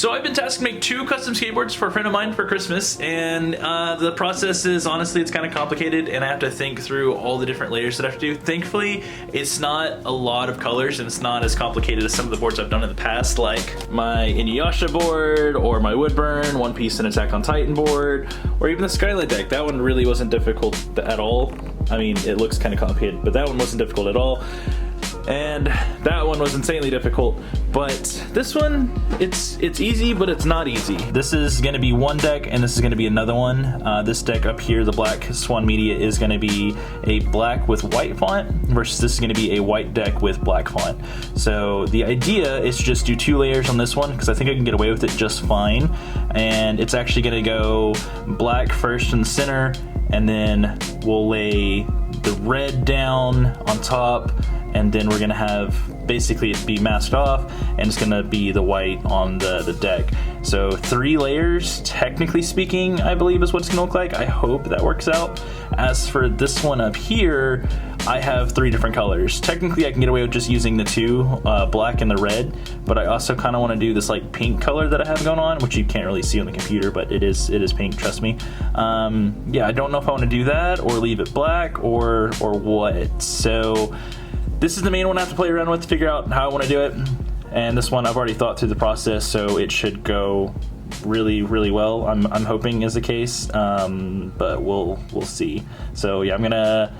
So I've been tasked to make 2 custom skateboards for a friend of mine for Christmas, and the process is, honestly, it's kind of complicated, and I have to think through all the different layers that I have to do. Thankfully, it's not a lot of colors, and it's not as complicated as some of the boards I've done in the past, like my Inuyasha board, or my Woodburn, One Piece and Attack on Titan board, or even the Skylight deck. That one really wasn't difficult at all. I mean, it looks kind of complicated, but that one wasn't difficult at all. And that one was insanely difficult, but this one, it's easy, but it's not easy. This is going to be one deck, and this is going to be another one. This deck up here, the black Swan Media, is going to be a black with white font, versus this is going to be a white deck with black font. So the idea is to just do 2 layers on this one, because I think I can get away with it just fine. And it's actually going to go black first in the center, and then we'll lay the red down on top, and then we're gonna have basically it be masked off, and it's gonna be the white on the deck. So 3 layers, technically speaking, I believe is what it's gonna look like. I hope that works out. As for this one up here, I have 3 different colors. Technically, I can get away with just using the 2, black and the red, but I also kind of want to do this like pink color that I have going on, which you can't really see on the computer, but it is pink, trust me. Yeah, I don't know if I want to do that or leave it black or what. So this is the main one I have to play around with to figure out how I want to do it. And this one I've already thought through the process, so it should go really, really well. I'm hoping is the case, but we'll see. So yeah, I'm gonna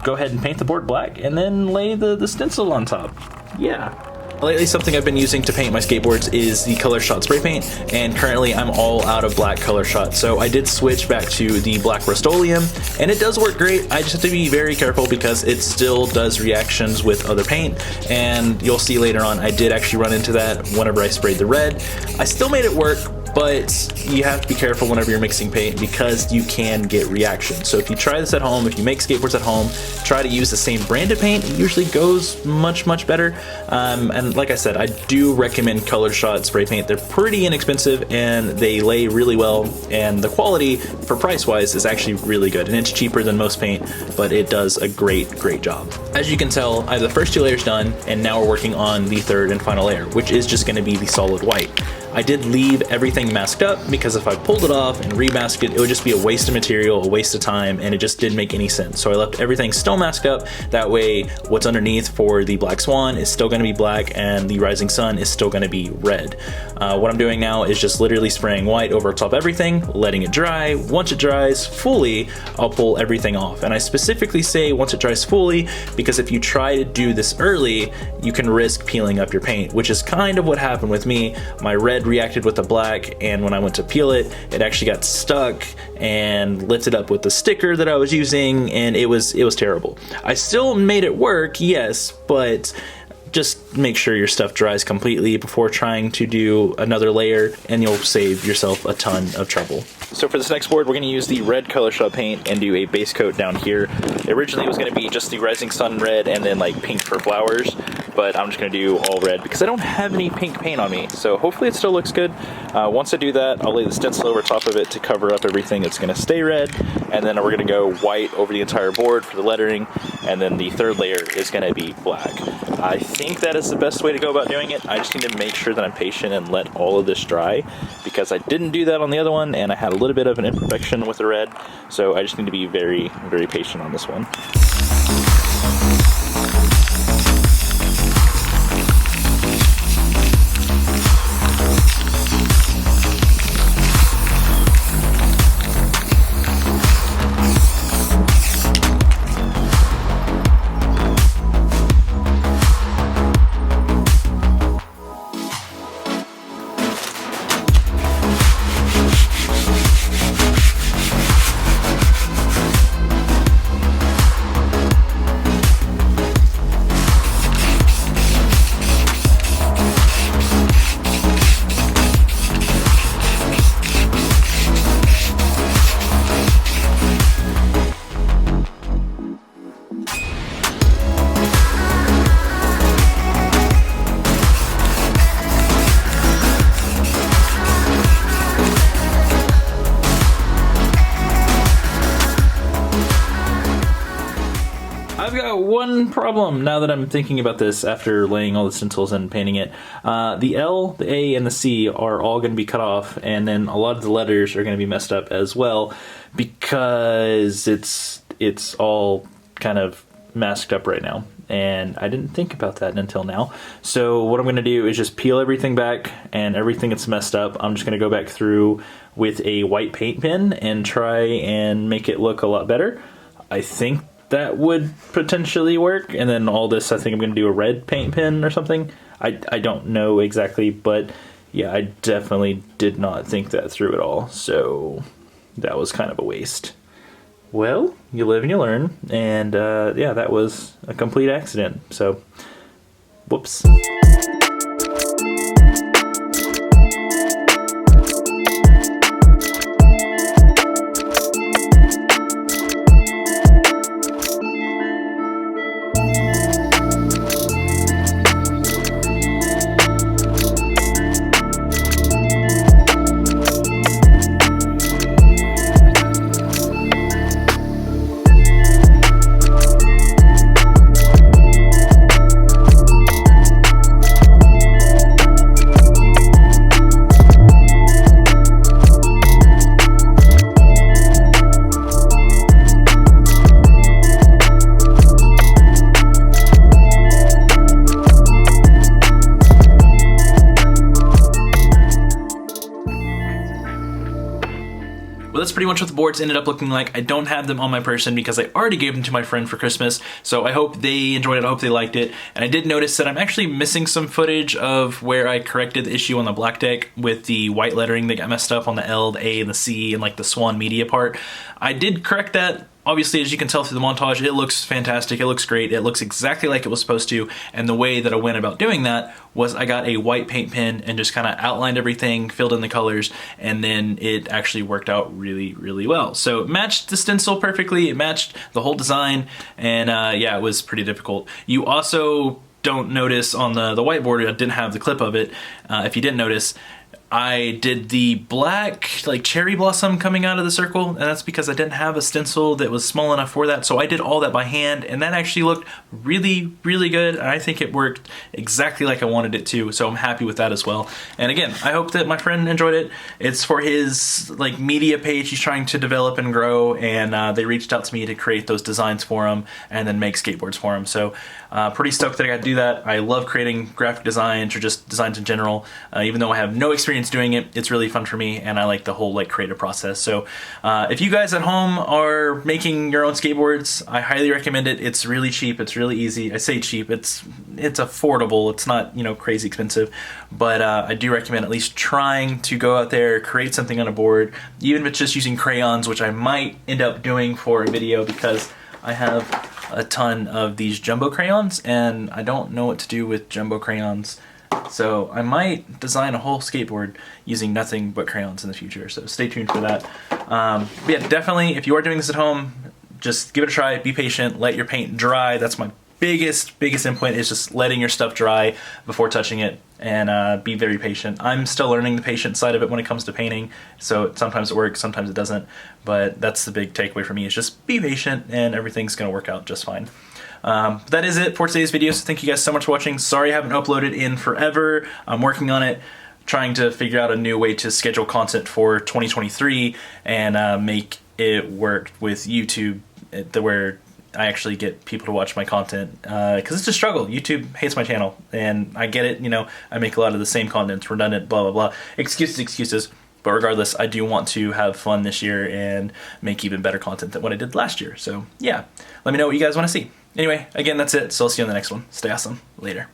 go ahead and paint the board black and then lay the stencil on top. Yeah. Lately, something I've been using to paint my skateboards is the Color Shot spray paint, and currently I'm all out of black Color Shot. So I did switch back to the black Rust-Oleum, and it does work great. I just have to be very careful because it still does reactions with other paint, and you'll see later on I did actually run into that whenever I sprayed the red. I still made it work, but you have to be careful whenever you're mixing paint because you can get reactions. So if you try this at home, if you make skateboards at home, try to use the same branded paint. It usually goes much better. And like I said, I do recommend Color Shot spray paint. They're pretty inexpensive and they lay really well, and the quality for price wise is actually really good, and it's cheaper than most paint, but it does a great job. As you can tell, I have the first 2 layers done, and now we're working on the 3rd and final layer, which is just going to be the solid white. I did leave everything masked up because if I pulled it off and remasked it, it would just be a waste of material, a waste of time, and it just didn't make any sense. So I left everything still masked up. That way, what's underneath for the Black Swan is still going to be black, and the Rising Sun is still going to be red. What I'm doing now is just literally spraying white over top everything, letting it dry. Once it dries fully, I'll pull everything off. And I specifically say once it dries fully because if you try to do this early, you can risk peeling up your paint, which is kind of what happened with me. My red reacted with the black, and when I went to peel it, it actually got stuck and lifted up with the sticker that I was using, and it was terrible. I still made it work, yes, but just make sure your stuff dries completely before trying to do another layer, and you'll save yourself a ton of trouble. So for this next board, we're going to use the red Color Shot paint and do a base coat down here. Originally it was going to be just the Rising Sun red and then like pink for flowers, but I'm just going to do all red because I don't have any pink paint on me. So hopefully it still looks good. Once I do that, I'll lay the stencil over top of it to cover up everything that's going to stay red, and then we're going to go white over the entire board for the lettering, and then the 3rd layer is going to be black. I think that is the best way to go about doing it. I just need to make sure that I'm patient and let all of this dry because I didn't do that on the other one, and I had a little bit of an imperfection with the red, so I just need to be very patient on this one. one problem now that I'm thinking about this after laying all the stencils and painting it. The L, the A, and the C are all going to be cut off, and then a lot of the letters are going to be messed up as well because it's all kind of masked up right now. And I didn't think about that until now. So what I'm going to do is just peel everything back, and everything that's messed up, I'm just going to go back through with a white paint pen and try and make it look a lot better. I think that would potentially work. And then all this, I think I'm going to do a red paint pen or something. I don't know exactly, but yeah, I definitely did not think that through at all. So that was kind of a waste. Well, you live and you learn, and yeah, that was a complete accident, so whoops. Well, that's pretty much what the boards ended up looking like. I don't have them on my person because I already gave them to my friend for Christmas, so I hope they enjoyed it, I hope they liked it. And I did notice that I'm actually missing some footage of where I corrected the issue on the black deck with the white lettering that got messed up on the L, the A, and the C, and like the Swan Media part. I did correct that. Obviously, as you can tell through the montage, it looks fantastic, it looks great, it looks exactly like it was supposed to, and the way that I went about doing that was I got a white paint pen and just kind of outlined everything, filled in the colors, and then it actually worked out really, really well. So it matched the stencil perfectly, it matched the whole design, and yeah, it was pretty difficult. You also don't notice on the whiteboard, I didn't have the clip of it, if you didn't notice, I did the black like cherry blossom coming out of the circle, and that's because I didn't have a stencil that was small enough for that, so I did all that by hand, and that actually looked really, really good, and I think it worked exactly like I wanted it to, so I'm happy with that as well. And again, I hope that my friend enjoyed it. It's for his like media page he's trying to develop and grow, and they reached out to me to create those designs for him and then make skateboards for him, so pretty stoked that I got to do that. I love creating graphic designs or just designs in general, even though I have no experience doing it. It's really fun for me, and I like the whole like creative process. So if you guys at home are making your own skateboards, I highly recommend it. It's really cheap, it's really easy. I say cheap, it's affordable, it's not, you know, crazy expensive, but I do recommend at least trying to go out there, create something on a board, even if it's just using crayons, which I might end up doing for a video because I have a ton of these jumbo crayons and I don't know what to do with jumbo crayons. So I might design a whole skateboard using nothing but crayons in the future, so stay tuned for that. But yeah, definitely, if you are doing this at home, just give it a try, be patient, let your paint dry. That's my biggest input, is just letting your stuff dry before touching it, and be very patient. I'm still learning the patient side of it when it comes to painting, so sometimes it works, sometimes it doesn't, but that's the big takeaway for me, is just be patient and everything's gonna work out just fine. That is it for today's video, so thank you guys so much for watching. Sorry I haven't uploaded in forever. I'm working on it, trying to figure out a new way to schedule content for 2023 and make it work with YouTube where I actually get people to watch my content, because it's a struggle. YouTube hates my channel, and I get it, you know, I make a lot of the same content, it's redundant, blah, blah, blah. Excuses. But regardless, I do want to have fun this year and make even better content than what I did last year. So yeah, let me know what you guys want to see. Anyway, again, that's it. So I'll see you on the next one. Stay awesome. Later.